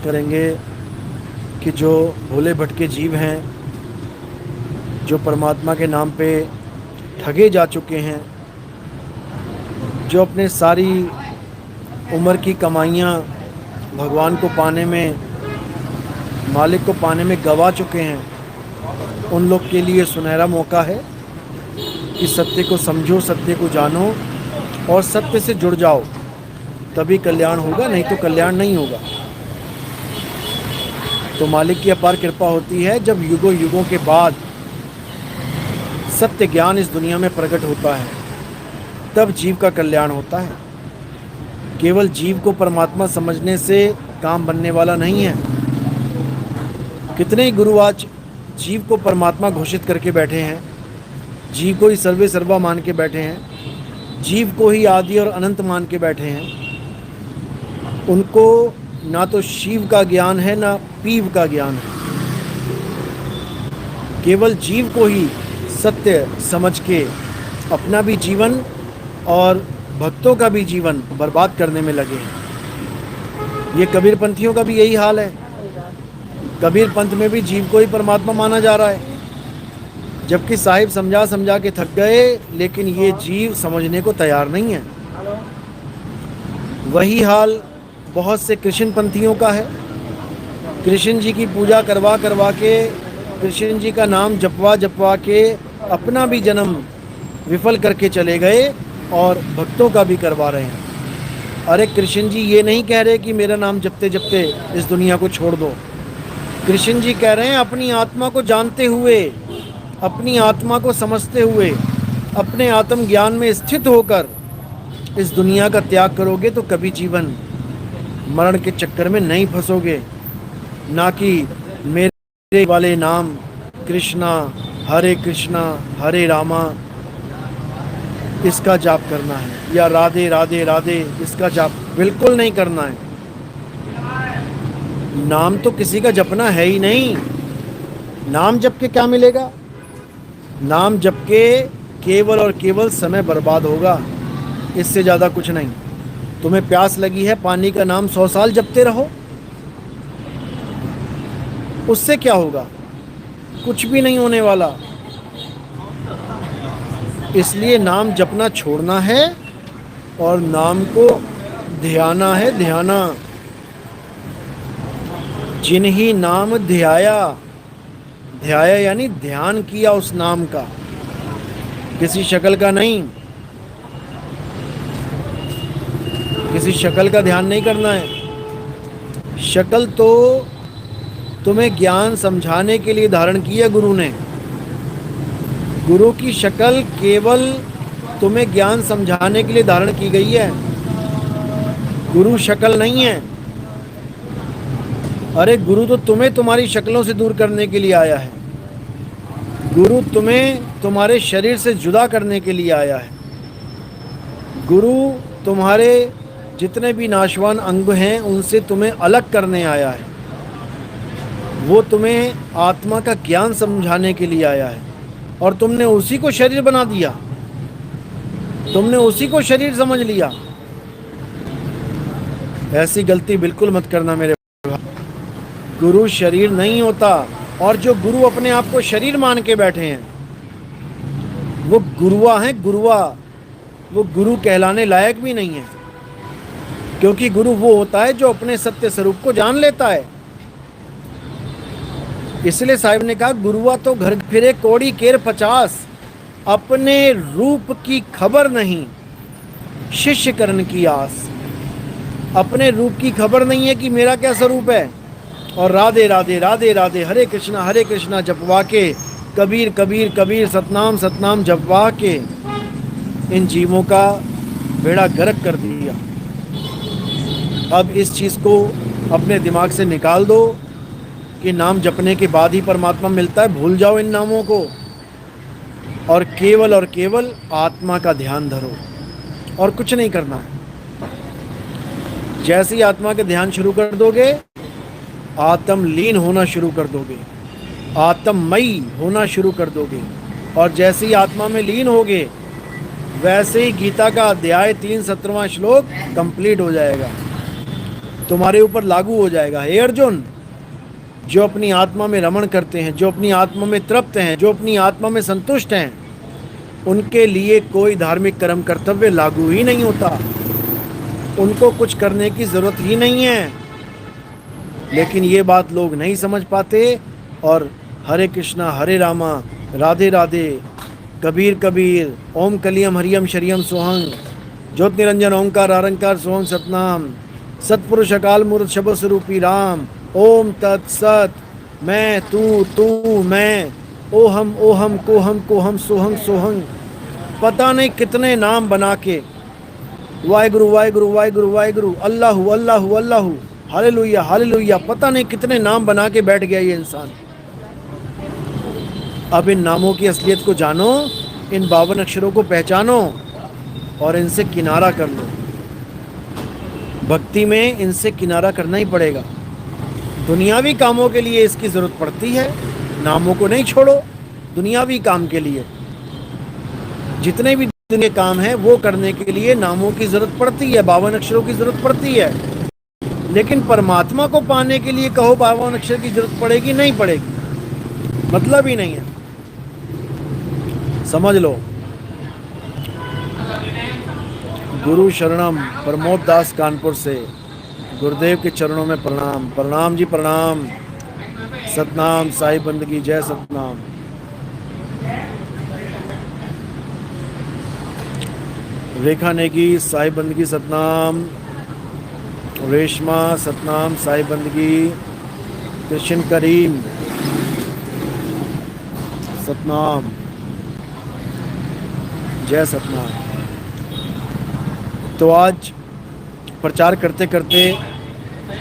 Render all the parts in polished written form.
करेंगे कि जो भोले भटके जीव हैं, जो परमात्मा के नाम पे ठगे जा चुके हैं, जो अपने सारी उम्र की कमाइयाँ भगवान को पाने में, मालिक को पाने में गवा चुके हैं, उन लोग के लिए सुनहरा मौका है कि सत्य को समझो, सत्य को जानो और सत्य से जुड़ जाओ, तभी कल्याण होगा, नहीं तो कल्याण नहीं होगा। तो मालिक की अपार कृपा होती है जब युगों युगों के बाद सत्य ज्ञान इस दुनिया में प्रकट होता है, तब जीव का कल्याण होता है। केवल जीव को परमात्मा समझने से काम बनने वाला नहीं है। कितने ही गुरु आज जीव को परमात्मा घोषित करके बैठे हैं, जीव को ही सर्वे सर्वा मान के बैठे हैं, जीव को ही आदि और अनंत मान के बैठे हैं। उनको ना तो शिव का ज्ञान है ना पीव का ज्ञान है। केवल जीव को ही सत्य समझ के अपना भी जीवन और भक्तों का भी जीवन बर्बाद करने में लगे हैं। ये कबीर पंथियों का भी यही हाल है। कबीर पंथ में भी जीव को ही परमात्मा माना जा रहा है, जबकि साहिब समझा समझा के थक गए, लेकिन ये जीव समझने को तैयार नहीं है। वही हाल बहुत से कृष्ण पंथियों का है। कृष्ण जी की पूजा करवा करवा के, कृष्ण जी का नाम जपवा जपवा के अपना भी जन्म विफल करके चले गए और भक्तों का भी करवा रहे हैं। अरे कृष्ण जी ये नहीं कह रहे कि मेरा नाम जपते जपते इस दुनिया को छोड़ दो। कृष्ण जी कह रहे हैं अपनी आत्मा को जानते हुए, अपनी आत्मा को समझते हुए, अपने आत्म ज्ञान में स्थित होकर इस दुनिया का त्याग करोगे तो कभी जीवन मरण के चक्कर में नहीं फंसोगे। ना कि मेरे वाले नाम कृष्णा हरे रामा इसका जाप करना है, या राधे राधे राधे इसका जाप बिल्कुल नहीं करना है। नाम तो किसी का जपना है ही नहीं। नाम जप के क्या मिलेगा? नाम जप के केवल और केवल समय बर्बाद होगा, इससे ज़्यादा कुछ नहीं। तुम्हें प्यास लगी है, पानी का नाम 100 साल जपते रहो, उससे क्या होगा? कुछ भी नहीं होने वाला। इसलिए नाम जपना छोड़ना है और नाम को ध्याना है, ध्याना। जिन्हीं नाम ध्याया, ध्याया यानी ध्यान किया उस नाम का, किसी शक्ल का नहीं। किसी शक्ल का ध्यान नहीं करना है। शक्ल तो तुम्हें ज्ञान समझाने के लिए धारण की है गुरु ने। गुरु की शक्ल केवल तुम्हें ज्ञान समझाने के लिए धारण की गई है, गुरु शक्ल नहीं है। अरे गुरु तो तुम्हें तुम्हारी शक्लों से दूर करने के लिए आया है। गुरु तुम्हें तुम्हारे शरीर से जुदा करने के लिए आया है। गुरु तुम्हारे जितने भी नाशवान अंग हैं उनसे तुम्हें अलग करने आया है। वो तुम्हें आत्मा का ज्ञान समझाने के लिए आया है और तुमने उसी को शरीर बना दिया, तुमने उसी को शरीर समझ लिया। ऐसी गलती बिल्कुल मत करना मेरे भाई। गुरु शरीर नहीं होता, और जो गुरु अपने आप को शरीर मान के बैठे हैं वो गुरुआ हैं, गुरुआ। वो गुरु कहलाने लायक भी नहीं है, क्योंकि गुरु वो होता है जो अपने सत्य स्वरूप को जान लेता है। इसलिए साहिब ने कहा गुरुआ तो घर फिरे कौड़ी केर 50, अपने रूप की खबर नहीं शिष्य करण की आस। अपने रूप की खबर नहीं है कि मेरा क्या स्वरूप है, और राधे राधे राधे राधे हरे कृष्णा जपवा के, कबीर कबीर कबीर सतनाम सतनाम जपवा के इन जीवों का बेड़ा गर्क कर दिया। अब इस चीज़ को अपने दिमाग से निकाल दो कि नाम जपने के बाद ही परमात्मा मिलता है। भूल जाओ इन नामों को और केवल आत्मा का ध्यान धरो, और कुछ नहीं करना है। जैसे ही आत्मा के ध्यान शुरू कर दोगे, आत्मलीन होना शुरू कर दोगे, आत्ममयी होना शुरू कर दोगे, और जैसे ही आत्मा में लीन होगे वैसे ही गीता का अध्याय 3 17वां श्लोक कंप्लीट हो जाएगा। तुम्हारे ऊपर लागू हो जाएगा। हे अर्जुन, जो अपनी आत्मा में रमण करते हैं, जो अपनी आत्मा में तृप्त हैं, जो अपनी आत्मा में संतुष्ट हैं, उनके लिए कोई धार्मिक कर्म कर्तव्य लागू ही नहीं होता, उनको कुछ करने की जरूरत ही नहीं है। लेकिन ये बात लोग नहीं समझ पाते और हरे कृष्णा हरे रामा राधे राधे कबीर कबीर ओम कलियम हरियम शरियम सोहंग ज्योत निरंजन ओंकार आरंकार सोहम सतनाम सतपुरुष अकाल मूर्त शब्द स्वरूपी राम ओम तत्सत। मैं तू मैं ओहम कोहम सोहंग सोहंग, पता नहीं कितने नाम बना के वाहेगुरु वाहेगुरु वाहेगुरु वाहेगुरु अल्लाहु अल्लाहु अल्लाहु हालेलुया हालेलुया, पता नहीं कितने नाम बना के बैठ गया ये इंसान। अब इन नामों की असलियत को जानो, इन 52 अक्षरों को पहचानो और इनसे किनारा कर लो। भक्ति में इनसे किनारा करना ही पड़ेगा। दुनियावी कामों के लिए इसकी जरूरत पड़ती है, नामों को नहीं छोड़ो। दुनियावी काम के लिए जितने भी दुनिया के काम है वो करने के लिए नामों की जरूरत पड़ती है, 52 अक्षरों की जरूरत पड़ती है। लेकिन परमात्मा को पाने के लिए कहो 52 अक्षर की जरूरत पड़ेगी, नहीं पड़ेगी, मतलब ही नहीं है। समझ लो। गुरु शरणम प्रमोद दास कानपुर से, गुरुदेव के चरणों में प्रणाम। प्रणाम जी प्रणाम। सतनाम साई बंदगी, जय सतनाम। रेखा नेगी साई बंदगी सतनाम। रेशमा सतनाम साई बंदगी। कृष्ण करीम सतनाम, जय सतनाम। तो आज प्रचार करते करते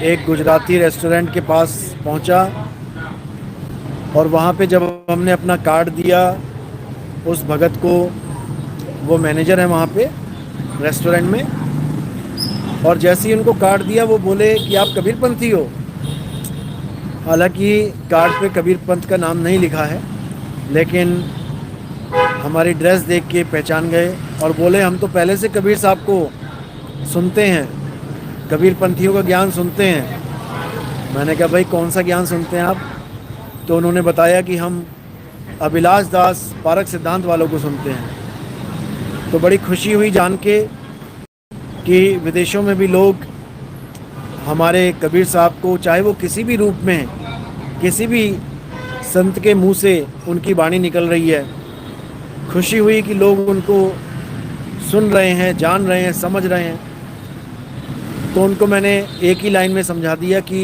एक गुजराती रेस्टोरेंट के पास पहुंचा और वहाँ पे जब हमने अपना कार्ड दिया उस भगत को, वो मैनेजर है वहाँ पे रेस्टोरेंट में, और जैसे ही उनको कार्ड दिया वो बोले कि आप कबीरपंथी हो। हालांकि कार्ड पे कबीरपंथ का नाम नहीं लिखा है, लेकिन हमारी ड्रेस देख के पहचान गए और बोले हम तो पहले से कबीर साहब को सुनते हैं, कबीरपंथियों का ज्ञान सुनते हैं। मैंने कहा भाई कौन सा ज्ञान सुनते हैं आप? तो उन्होंने बताया कि हम अभिलाष दास पारक सिद्धांत वालों को सुनते हैं। तो बड़ी खुशी हुई जान के कि विदेशों में भी लोग हमारे कबीर साहब को, चाहे वो किसी भी रूप में, किसी भी संत के मुंह से उनकी वाणी निकल रही है, खुशी हुई कि लोग उनको सुन रहे हैं, जान रहे हैं, समझ रहे हैं। तो उनको मैंने एक ही लाइन में समझा दिया कि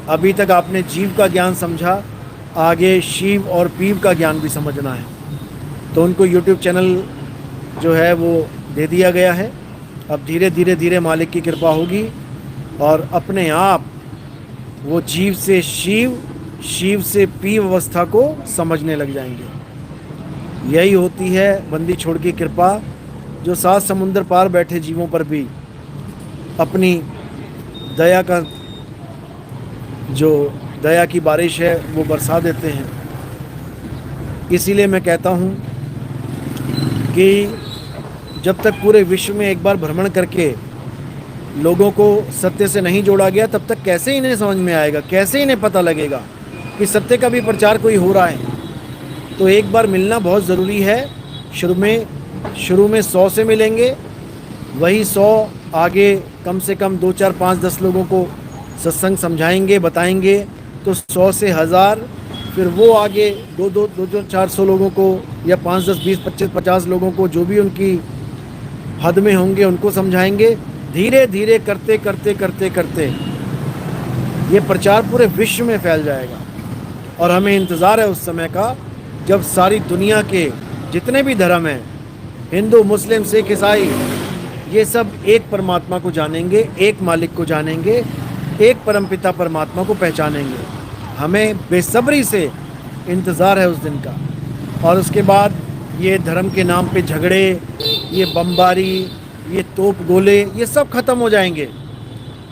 अभी तक आपने जीव का ज्ञान समझा, आगे शिव और पीव का ज्ञान भी समझना है। तो उनको यूट्यूब चैनल जो है वो दे दिया गया है। अब धीरे धीरे मालिक की कृपा होगी और अपने आप वो जीव से शिव, शिव से पीव अवस्था को समझने लग जाएंगे। यही होती है बंदी छोड़ की कृपा, जो 7 समुंदर पार बैठे जीवों पर भी अपनी दया का, जो दया की बारिश है वो बरसा देते हैं। इसीलिए मैं कहता हूँ कि जब तक पूरे विश्व में एक बार भ्रमण करके लोगों को सत्य से नहीं जोड़ा गया, तब तक कैसे इन्हें समझ में आएगा, कैसे इन्हें पता लगेगा कि सत्य का भी प्रचार कोई हो रहा है। तो एक बार मिलना बहुत ज़रूरी है। शुरू में 100 से मिलेंगे, वही 100 आगे कम से कम 2 4 5 10 लोगों को सत्संग समझाएंगे, बताएंगे, तो 100 से 1000, फिर वो आगे 2 400 लोगों को या 5 10 20 25 50 लोगों को, जो भी उनकी हद में होंगे उनको समझाएंगे। धीरे धीरे करते करते करते करते ये प्रचार पूरे विश्व में फैल जाएगा। और हमें इंतज़ार है उस समय का जब सारी दुनिया के जितने भी धर्म हैं, हिंदू मुस्लिम सिख ईसाई, ये सब एक परमात्मा को जानेंगे, एक मालिक को जानेंगे, एक परमपिता परमात्मा को पहचानेंगे। हमें बेसब्री से इंतज़ार है उस दिन का। और उसके बाद ये धर्म के नाम पे झगड़े, ये बमबारी, ये तोप गोले, ये सब खत्म हो जाएंगे।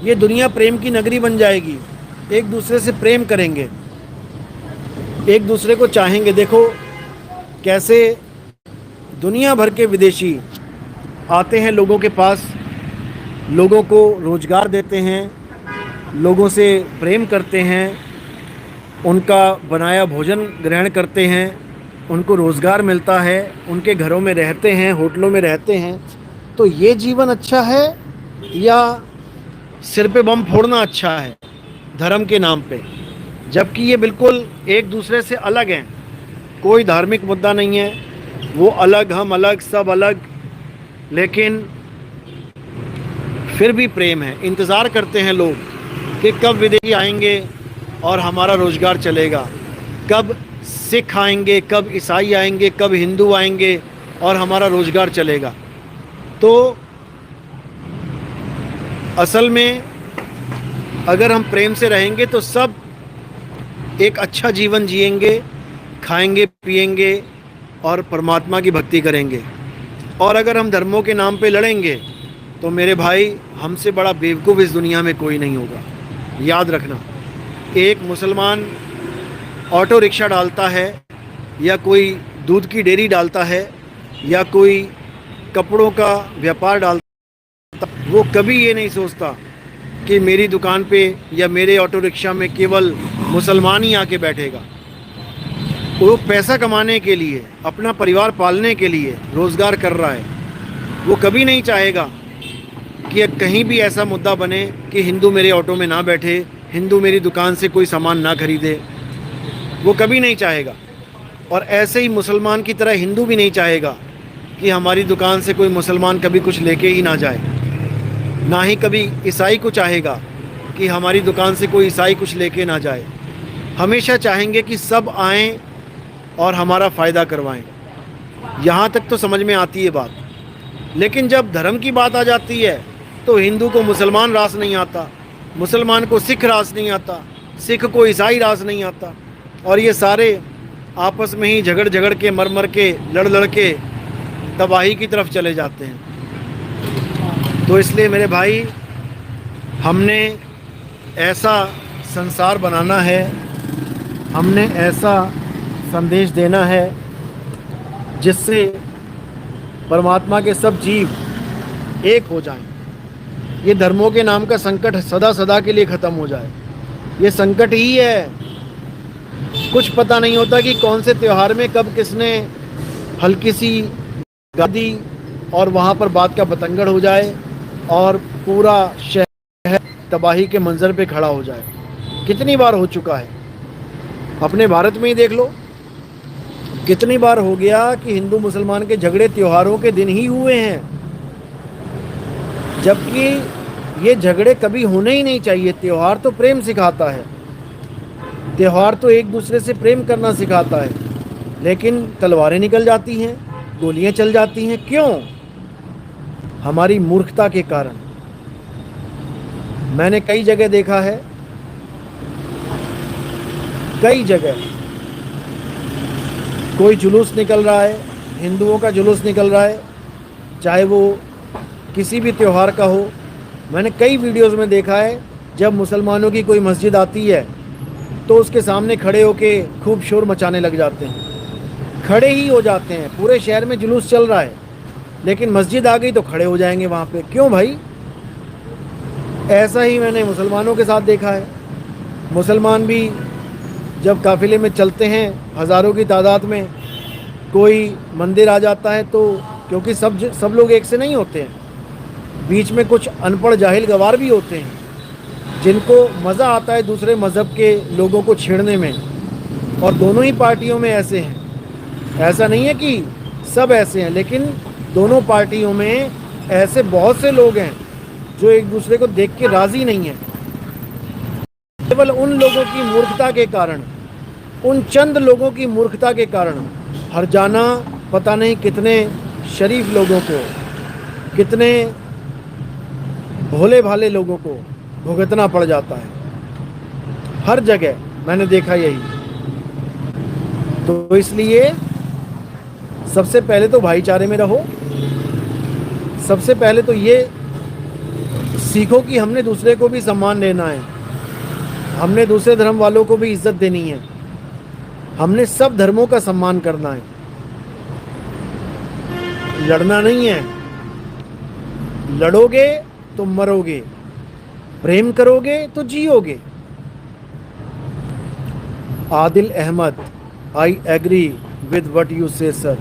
ये दुनिया प्रेम की नगरी बन जाएगी। एक दूसरे से प्रेम करेंगे, एक दूसरे को चाहेंगे। देखो कैसे दुनिया भर के विदेशी आते हैं लोगों के पास, लोगों को रोजगार देते हैं, लोगों से प्रेम करते हैं, उनका बनाया भोजन ग्रहण करते हैं, उनको रोज़गार मिलता है, उनके घरों में रहते हैं, होटलों में रहते हैं, तो ये जीवन अच्छा है या सिर पे बम फोड़ना अच्छा है धर्म के नाम पे? जबकि ये बिल्कुल एक दूसरे से अलग हैं। कोई धार्मिक मुद्दा नहीं है, वो अलग हम अलग, सब अलग, लेकिन फिर भी प्रेम है। इंतज़ार करते हैं लोग कि कब विदेशी आएंगे और हमारा रोज़गार चलेगा, कब सिख आएंगे, कब ईसाई आएंगे, कब हिंदू आएंगे और हमारा रोज़गार चलेगा। तो असल में अगर हम प्रेम से रहेंगे तो सब एक अच्छा जीवन जिएंगे, खाएंगे पिएंगे और परमात्मा की भक्ति करेंगे। और अगर हम धर्मों के नाम पे लड़ेंगे तो मेरे भाई, हमसे बड़ा बेवकूफ़ इस दुनिया में कोई नहीं होगा। याद रखना, एक मुसलमान ऑटो रिक्शा डालता है या कोई दूध की डेयरी डालता है या कोई कपड़ों का व्यापार डालता, वो कभी ये नहीं सोचता कि मेरी दुकान पे या मेरे ऑटो रिक्शा में केवल मुसलमान ही आके बैठेगा। वो पैसा कमाने के लिए, अपना परिवार पालने के लिए रोज़गार कर रहा है। वो कभी नहीं चाहेगा कि कहीं भी ऐसा मुद्दा बने कि हिंदू मेरे ऑटो में ना बैठे, हिंदू मेरी दुकान से कोई सामान ना खरीदे। वो कभी नहीं चाहेगा। और ऐसे ही मुसलमान की तरह हिंदू भी नहीं चाहेगा कि हमारी दुकान से कोई मुसलमान कभी कुछ लेके ही ना जाए। ना ही कभी ईसाई को चाहेगा कि हमारी दुकान से कोई ईसाई कुछ लेके ना जाए। हमेशा चाहेंगे कि सब आएं और हमारा फ़ायदा करवाएं। यहाँ तक तो समझ में आती है बात। लेकिन जब धर्म की बात आ जाती है तो हिंदू को मुसलमान रास नहीं आता, मुसलमान को सिख रास नहीं आता, सिख को ईसाई रास नहीं आता, और ये सारे आपस में ही झगड़ झगड़ के, मर मर के, लड़ लड़ के तबाही की तरफ चले जाते हैं। तो इसलिए मेरे भाई, हमने ऐसा संसार बनाना है, हमने ऐसा संदेश देना है जिससे परमात्मा के सब जीव एक हो जाएं। ये धर्मों के नाम का संकट सदा सदा के लिए ख़त्म हो जाए। ये संकट ही है। कुछ पता नहीं होता कि कौन से त्यौहार में कब किसने हल्की सी गा दी और वहाँ पर बात का बतंगड़ हो जाए और पूरा शहर तबाही के मंजर पे खड़ा हो जाए। कितनी बार हो चुका है, अपने भारत में ही देख लो। कितनी बार हो गया कि हिंदू मुसलमान के झगड़े त्योहारों के दिन ही हुए हैं, जबकि ये झगड़े कभी होने ही नहीं चाहिए। त्यौहार तो प्रेम सिखाता है, त्यौहार तो एक दूसरे से प्रेम करना सिखाता है, लेकिन तलवारें निकल जाती हैं, गोलियां चल जाती हैं। क्यों? हमारी मूर्खता के कारण। मैंने कई जगह देखा है, कई जगह कोई जुलूस निकल रहा है, हिंदुओं का जुलूस निकल रहा है, चाहे वो किसी भी त्यौहार का हो। मैंने कई वीडियोस में देखा है, जब मुसलमानों की कोई मस्जिद आती है तो उसके सामने खड़े होके खूब शोर मचाने लग जाते हैं, खड़े ही हो जाते हैं। पूरे शहर में जुलूस चल रहा है, लेकिन मस्जिद आ गई तो खड़े हो जाएंगे वहाँ पे। क्यों भाई? ऐसा ही मैंने मुसलमानों के साथ देखा है। मुसलमान भी जब काफ़िले में चलते हैं हज़ारों की तादाद में, कोई मंदिर आ जाता है तो, क्योंकि सब लोग एक से नहीं होते हैं, बीच में कुछ अनपढ़ जाहिल गवार भी होते हैं जिनको मज़ा आता है दूसरे मज़हब के लोगों को छेड़ने में। और दोनों ही पार्टियों में ऐसे हैं। ऐसा नहीं है कि सब ऐसे हैं, लेकिन दोनों पार्टियों में ऐसे बहुत से लोग हैं जो एक दूसरे को देख के राज़ी नहीं हैं। केवल उन लोगों की मूर्खता के कारण, उन चंद लोगों की मूर्खता के कारण हर जाना पता नहीं कितने शरीफ लोगों को, कितने भोले भाले लोगों को भुगतना पड़ जाता है। हर जगह मैंने देखा यही। तो इसलिए सबसे पहले तो भाईचारे में रहो। सबसे पहले तो ये सीखो कि हमने दूसरे को भी सम्मान देना है, हमने दूसरे धर्म वालों को भी इज्जत देनी है, हमने सब धर्मों का सम्मान करना है। लड़ना नहीं है, लड़ोगे तो मरोगे। प्रेम करोगे तो जियोगे। Adil Ahmad, I agree with what you say sir.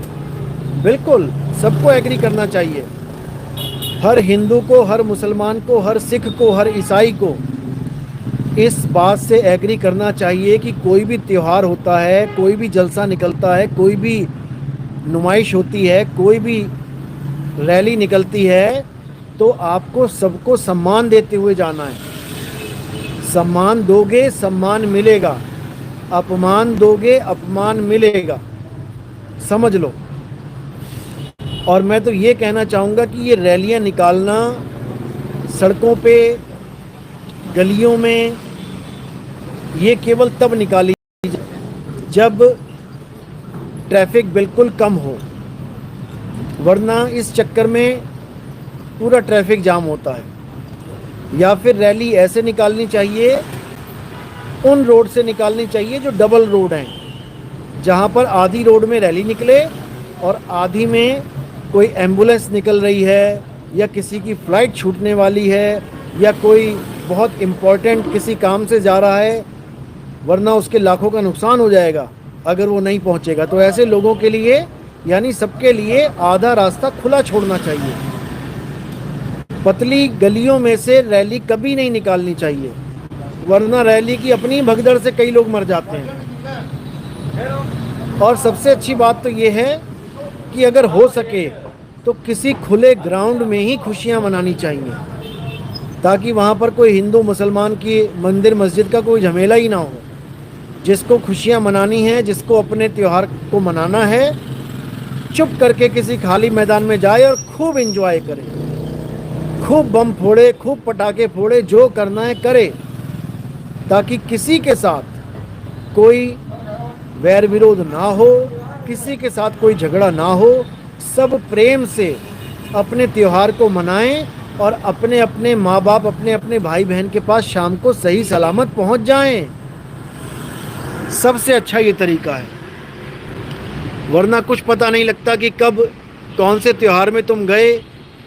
बिल्कुल, सबको एग्री करना चाहिए। हर हिंदू को, हर मुसलमान को, हर सिख को, हर ईसाई को इस बात से एग्री करना चाहिए कि कोई भी त्योहार होता है, कोई भी जलसा निकलता है, कोई भी नुमाइश होती है, कोई भी रैली निकलती है, तो आपको सबको सम्मान देते हुए जाना है। सम्मान दोगे सम्मान मिलेगा, अपमान दोगे अपमान मिलेगा, समझ लो। और मैं तो ये कहना चाहूँगा कि ये रैलियाँ निकालना सड़कों पे, गलियों में, ये केवल तब निकाली जब ट्रैफिक बिल्कुल कम हो, वरना इस चक्कर में पूरा ट्रैफिक जाम होता है। या फिर रैली ऐसे निकालनी चाहिए, उन रोड से निकालनी चाहिए जो डबल रोड हैं, जहाँ पर आधी रोड में रैली निकले और आधी में कोई एम्बुलेंस निकल रही है, या किसी की फ़्लाइट छूटने वाली है, या कोई बहुत इम्पोर्टेंट किसी काम से जा रहा है, वरना उसके लाखों का नुकसान हो जाएगा अगर वो नहीं पहुंचेगा। तो ऐसे लोगों के लिए, यानी सबके लिए आधा रास्ता खुला छोड़ना चाहिए। पतली गलियों में से रैली कभी नहीं निकालनी चाहिए, वरना रैली की अपनी भगदड़ से कई लोग मर जाते हैं। और सबसे अच्छी बात तो ये है कि अगर हो सके तो किसी खुले ग्राउंड में ही खुशियां मनानी चाहिए, ताकि वहाँ पर कोई हिंदू मुसलमान की मंदिर मस्जिद का कोई झमेला ही ना हो। जिसको खुशियाँ मनानी है, जिसको अपने त्यौहार को मनाना है, चुप करके किसी खाली मैदान में जाए और खूब एंजॉय करे, खूब बम फोड़े, खूब पटाखे फोड़े, जो करना है करे, ताकि किसी के साथ कोई वैर विरोध ना हो, किसी के साथ कोई झगड़ा ना हो। सब प्रेम से अपने त्यौहार को मनाएं और अपने अपने माँ बाप, अपने अपने भाई बहन के पास शाम को सही सलामत पहुंच जाएं। सबसे अच्छा ये तरीका है, वरना कुछ पता नहीं लगता कि कब कौन से त्यौहार में तुम गए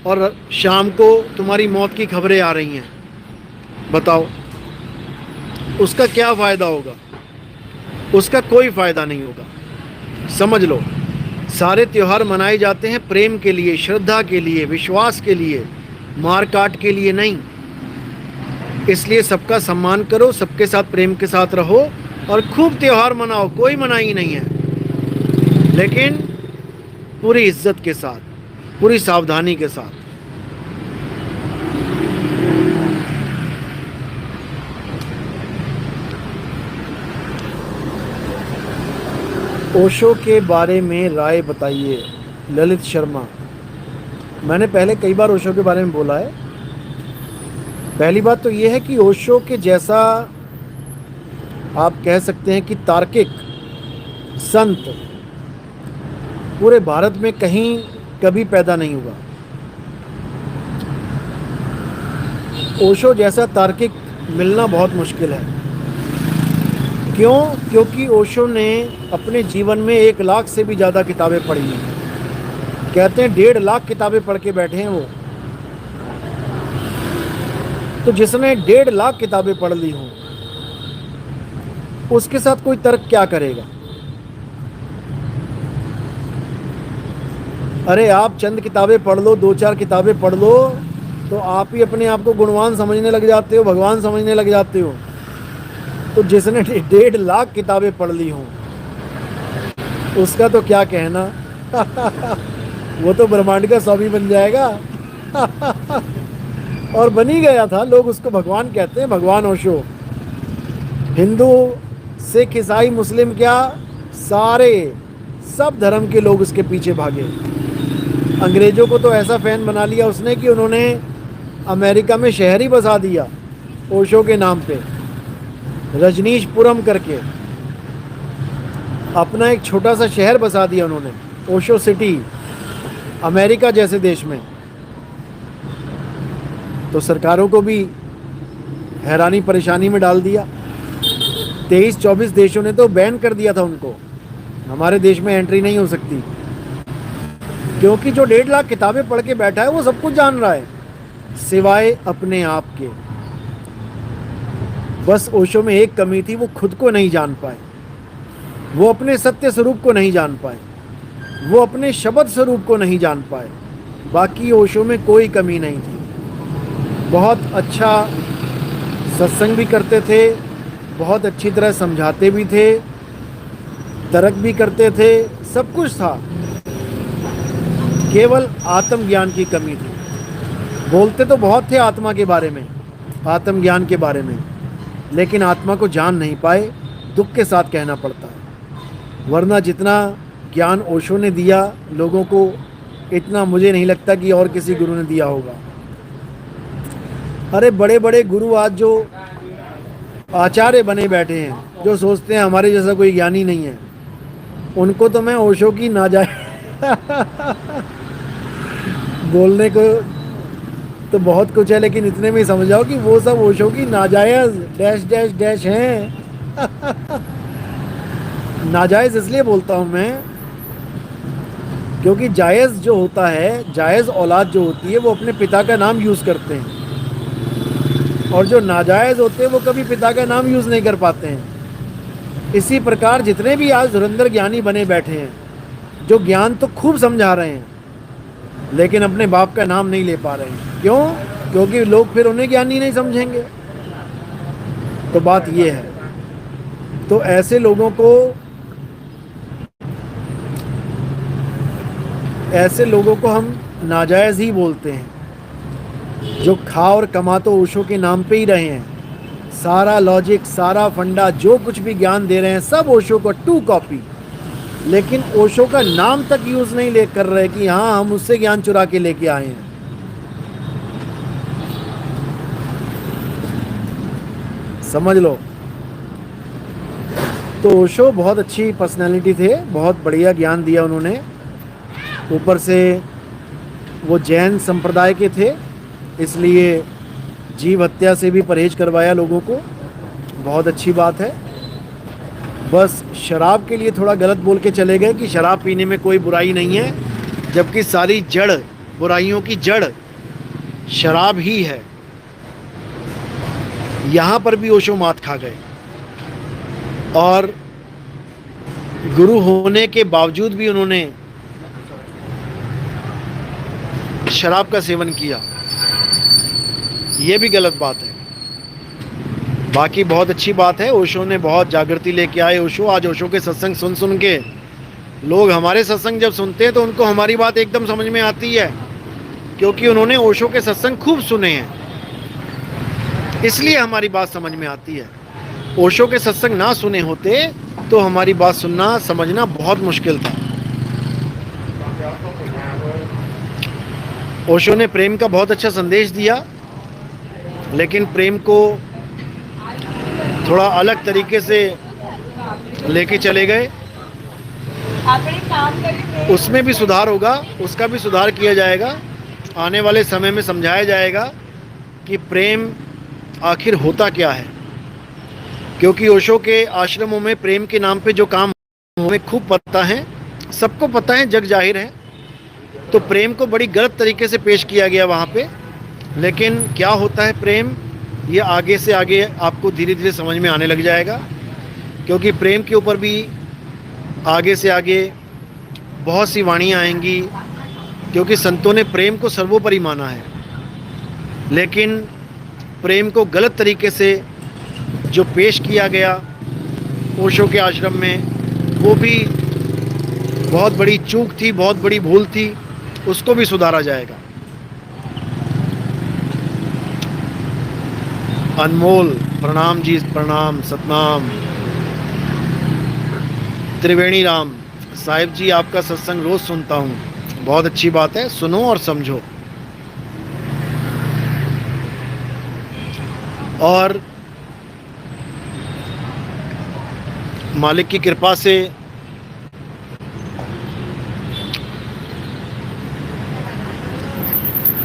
और शाम को तुम्हारी मौत की खबरें आ रही हैं। बताओ, उसका क्या फ़ायदा होगा? उसका कोई फ़ायदा नहीं होगा। समझ लो, सारे त्यौहार मनाए जाते हैं प्रेम के लिए, श्रद्धा के लिए, विश्वास के लिए, मार काट के लिए नहीं। इसलिए सबका सम्मान करो, सबके साथ प्रेम के साथ रहो और खूब त्यौहार मनाओ। कोई मनाही नहीं है, लेकिन पूरी इज्जत के साथ, पूरी सावधानी के साथ। ओशो के बारे में राय बताइए, ललित शर्मा। मैंने पहले कई बार ओशो के बारे में बोला है। पहली बात तो ये है कि ओशो के जैसा आप कह सकते हैं कि तार्किक संत पूरे भारत में कहीं कभी पैदा नहीं हुआ। ओशो जैसा तार्किक मिलना बहुत मुश्किल है। क्यों? क्योंकि ओशो ने अपने जीवन में 1 लाख से भी ज़्यादा किताबें पढ़ी हैं। कहते हैं 1.5 लाख किताबें पढ़ के बैठे हैं वो। तो जिसने 1.5 लाख किताबें पढ़ ली हों, उसके साथ कोई तर्क क्या करेगा? अरे आप चंद किताबें पढ़ लो, 2-4 किताबें पढ़ लो, तो आप ही अपने आप को गुणवान समझने लग जाते हो, भगवान समझने लग जाते हो। तो जिसने 1.5 लाख किताबें पढ़ ली हों, उसका तो क्या कहना। वो तो ब्रह्मांड का स्वामी बन जाएगा। और बन ही गया था। लोग उसको भगवान कहते हैं, भगवान ओशो। हिंदू, सिख, ईसाई, मुस्लिम, क्या सारे सब धर्म के लोग उसके पीछे भागे। अंग्रेज़ों को तो ऐसा फ़ैन बना लिया उसने कि उन्होंने अमेरिका में शहर ही बसा दिया ओशो के नाम पे, रजनीशपुरम करके अपना एक छोटा सा शहर बसा दिया उन्होंने, ओशो सिटी, अमेरिका जैसे देश में। तो सरकारों को भी हैरानी परेशानी में डाल दिया। 23-24 देशों ने तो बैन कर दिया था उनको, हमारे देश में एंट्री नहीं हो सकती। क्योंकि जो 1.5 लाख किताबें पढ़ के बैठा है वो सब कुछ जान रहा है, सिवाय अपने आप के। बस ओशो में एक कमी थी, वो खुद को नहीं जान पाए, वो अपने सत्य स्वरूप को नहीं जान पाए, वो अपने शब्द स्वरूप को नहीं जान पाए। बाकी ओशो में कोई कमी नहीं थी। बहुत अच्छा सत्संग भी करते थे, बहुत अच्छी तरह समझाते भी थे, तर्क भी करते थे, सब कुछ था। केवल आत्मज्ञान की कमी थी। बोलते तो बहुत थे आत्मा के बारे में, आत्मज्ञान के बारे में, लेकिन आत्मा को जान नहीं पाए। दुख के साथ कहना पड़ता है, वरना जितना ज्ञान ओशो ने दिया लोगों को, इतना मुझे नहीं लगता कि और किसी गुरु ने दिया होगा। अरे बड़े बड़े गुरु आज जो आचार्य बने बैठे हैं, जो सोचते हैं हमारे जैसा कोई ज्ञानी नहीं है, उनको तो मैं ओशो की बोलने को तो बहुत कुछ है, लेकिन इतने में ही समझ जाओ कि वो सब ओशो की नाजायज डैश डैश डैश हैं। नाजायज इसलिए बोलता हूं मैं, क्योंकि जायज़ जो होता है, जायज़ औलाद जो होती है, वो अपने पिता का नाम यूज़ करते हैं, और जो नाजायज़ होते हैं वो कभी पिता का नाम यूज़ नहीं कर पाते हैं। इसी प्रकार जितने भी आज धुरंधर ज्ञानी बने बैठे हैं, जो ज्ञान तो खूब समझा रहे हैं, लेकिन अपने बाप का नाम नहीं ले पा रहे हैं। क्यों? क्योंकि लोग फिर उन्हें ज्ञानी नहीं समझेंगे। तो बात ये है। तो ऐसे लोगों को हम नाजायज़ ही बोलते हैं। जो खा और कमा तो ओशो के नाम पे ही रहे हैं, सारा लॉजिक, सारा फंडा, जो कुछ भी ज्ञान दे रहे हैं, सब ओशो को टू कॉपी, लेकिन ओशो का नाम तक यूज नहीं ले कर रहे कि हाँ हम उससे ज्ञान चुरा के लेके आए हैं। समझ लो। तो ओशो बहुत अच्छी पर्सनालिटी थे, बहुत बढ़िया ज्ञान दिया उन्होंने। ऊपर से वो जैन संप्रदाय के थे, इसलिए जीव हत्या से भी परहेज करवाया लोगों को। बहुत अच्छी बात है। बस शराब के लिए थोड़ा गलत बोल के चले गए कि शराब पीने में कोई बुराई नहीं है, जबकि सारी जड़, बुराइयों की जड़ शराब ही है। यहाँ पर भी ओशो मात खा गए, और गुरु होने के बावजूद भी उन्होंने शराब का सेवन किया। ये भी गलत बात है। बाकी बहुत अच्छी बात है, ओशो ने बहुत जागृति लेके आए। ओशो, आज ओशो के सत्संग सुन सुन के लोग हमारे सत्संग जब सुनते हैं तो उनको हमारी बात एकदम समझ में आती है, क्योंकि उन्होंने ओशो के सत्संग खूब सुने हैं, इसलिए हमारी बात समझ में आती है। ओशो के सत्संग ना सुने होते तो हमारी बात सुनना, समझना बहुत मुश्किल था। ओशो ने प्रेम का बहुत अच्छा संदेश दिया, लेकिन प्रेम को थोड़ा अलग तरीके से लेके चले गए। उसमें भी सुधार होगा, उसका भी सुधार किया जाएगा। आने वाले समय में समझाया जाएगा कि प्रेम आखिर होता क्या है, क्योंकि ओशो के आश्रमों में प्रेम के नाम पे जो काम हमें खूब पता है, सबको पता है, जग जाहिर है। तो प्रेम को बड़ी गलत तरीके से पेश किया गया वहाँ पे। लेकिन क्या होता है प्रेम, ये आगे से आगे आपको धीरे धीरे समझ में आने लग जाएगा, क्योंकि प्रेम के ऊपर भी आगे से आगे बहुत सी वाणियाँ आएंगी, क्योंकि संतों ने प्रेम को सर्वोपरि माना है। लेकिन प्रेम को गलत तरीके से जो पेश किया गया ओशो के आश्रम में, वो भी बहुत बड़ी चूक थी, बहुत बड़ी भूल थी। उसको भी सुधारा जाएगा। अनमोल प्रणाम जी, प्रणाम, सतनाम। त्रिवेणी राम साहिब जी, आपका सत्संग रोज सुनता हूँ, बहुत अच्छी बात है, सुनो और समझो। और मालिक की कृपा से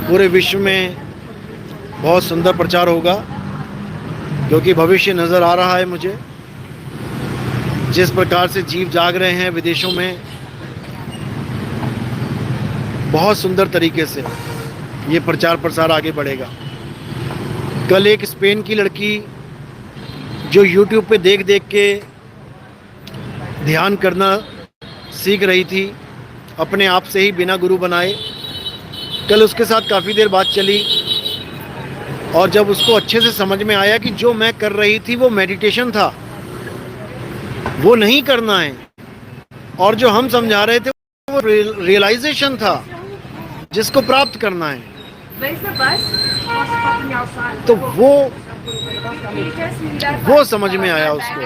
पूरे विश्व में बहुत सुंदर प्रचार होगा, क्योंकि भविष्य नज़र आ रहा है मुझे। जिस प्रकार से जीव जाग रहे हैं विदेशों में, बहुत सुंदर तरीके से ये प्रचार प्रसार आगे बढ़ेगा। कल एक स्पेन की लड़की जो YouTube पे देख देख के ध्यान करना सीख रही थी, अपने आप से ही बिना गुरु बनाए। कल उसके साथ काफ़ी देर बात चली और जब उसको अच्छे से समझ में आया कि जो मैं कर रही थी वो मेडिटेशन था, वो नहीं करना है, और जो हम समझा रहे थे वो रियलाइजेशन था जिसको प्राप्त करना है, तो वो समझ में आया उसको,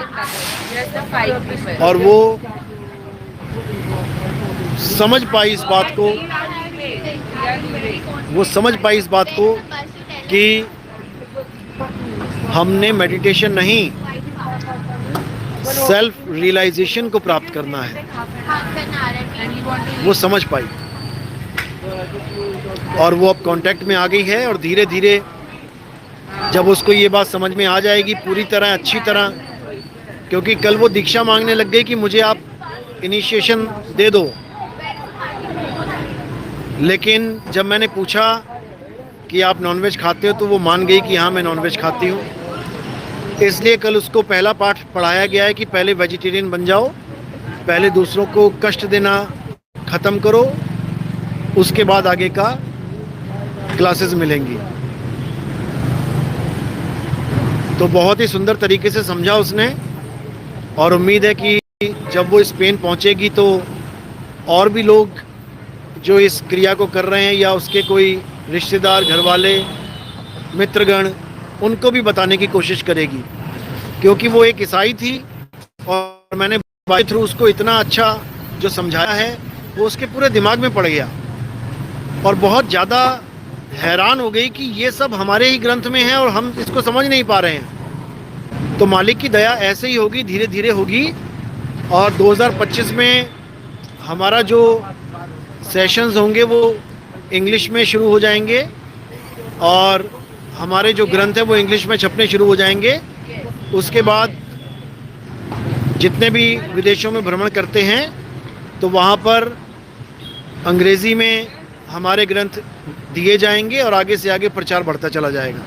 और वो समझ पाई इस बात को, कि हमने मेडिटेशन नहीं, सेल्फ रियलाइजेशन को प्राप्त करना है। वो समझ पाई और वो अब कांटेक्ट में आ गई है, और धीरे धीरे जब उसको ये बात समझ में आ जाएगी पूरी तरह, अच्छी तरह, क्योंकि कल वो दीक्षा मांगने लग गई कि मुझे आप इनिशिएशन दे दो, लेकिन जब मैंने पूछा कि आप नॉनवेज खाते हो तो वो मान गई कि हाँ मैं नॉनवेज खाती हूँ। इसलिए कल उसको पहला पाठ पढ़ाया गया है कि पहले वेजिटेरियन बन जाओ, पहले दूसरों को कष्ट देना ख़त्म करो, उसके बाद आगे का क्लासेस मिलेंगी। तो बहुत ही सुंदर तरीके से समझा उसने, और उम्मीद है कि जब वो स्पेन पहुंचेगी तो और भी लोग जो इस क्रिया को कर रहे हैं या उसके कोई रिश्तेदार, घर वाले, मित्रगण, उनको भी बताने की कोशिश करेगी, क्योंकि वो एक ईसाई थी और मैंने बाई थ्रू उसको इतना अच्छा जो समझाया है वो उसके पूरे दिमाग में पड़ गया, और बहुत ज़्यादा हैरान हो गई कि ये सब हमारे ही ग्रंथ में है और हम इसको समझ नहीं पा रहे हैं। तो मालिक की दया ऐसे ही होगी, धीरे धीरे होगी, और 2025 में हमारा जो सेशंस होंगे वो इंग्लिश में शुरू हो जाएंगे, और हमारे जो ग्रंथ है वो इंग्लिश में छपने शुरू हो जाएंगे। उसके बाद जितने भी विदेशों में भ्रमण करते हैं तो वहाँ पर अंग्रेज़ी में हमारे ग्रंथ दिए जाएंगे और आगे से आगे प्रचार बढ़ता चला जाएगा।